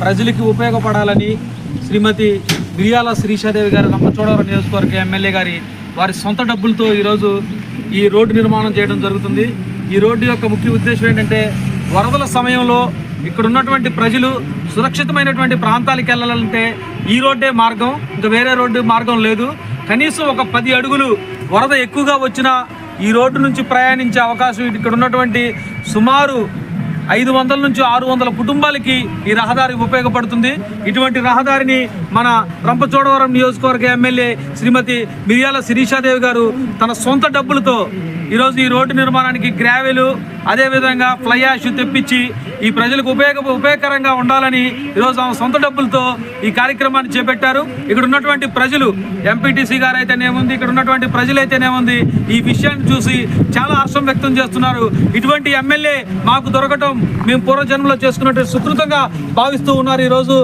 ప్రజలకి ఉపయోగపడాలని శ్రీమతి మిరియాల శిరీషాదేవి గారు రంపచోడవరం నియోజకవర్గ ఎమ్మెల్యే గారి వారి సొంత డబ్బులతో ఈరోజు ఈ రోడ్డు నిర్మాణం చేయడం జరుగుతుంది. ఈ రోడ్డు యొక్క ముఖ్య ఉద్దేశం ఏంటంటే వరదల సమయంలో ఇక్కడ ఉన్నటువంటి ప్రజలు సురక్షితమైనటువంటి ప్రాంతాలకు వెళ్ళాలంటే ఈ రోడ్డే మార్గం, ఇంకా వేరే రోడ్డు మార్గం లేదు. కనీసం ఒక 10 అడుగులు వరద ఎక్కువగా వచ్చినా ఈ రోడ్డు నుంచి ప్రయాణించే అవకాశం ఇక్కడ ఉన్నటువంటి సుమారు 500 నుంచి 600 కుటుంబాలకి ఈ రహదారి ఉపయోగపడుతుంది. ఇటువంటి రహదారిని మన రంపచోడవరం నియోజకవర్గ ఎమ్మెల్యే శ్రీమతి మిరియాల శిరీషాదేవి గారు తన సొంత డబ్బులతో ఈరోజు ఈ రోడ్డు నిర్మాణానికి గ్రావెలు అదేవిధంగా ఫ్లై యాష్ తెప్పించి ఈ ప్రజలకు ఉపయోగకరంగా ఉండాలని ఈరోజు ఆమె సొంత డబ్బులతో ఈ కార్యక్రమాన్ని చేపట్టారు. ఇక్కడ ఉన్నటువంటి ప్రజలు ఎంపీటీసీ గారు అయితేనేముంది, ఇక్కడ ఉన్నటువంటి ప్రజలైతేనేముంది ఈ విషయాన్ని చూసి చాలా హర్షం వ్యక్తం చేస్తున్నారు. ఇటువంటి ఎమ్మెల్యే మాకు దొరకటం మేము పూర్వజన్మలో చేసుకున్నట్టు సుకృతంగా భావిస్తూ ఉన్నారు. ఈరోజు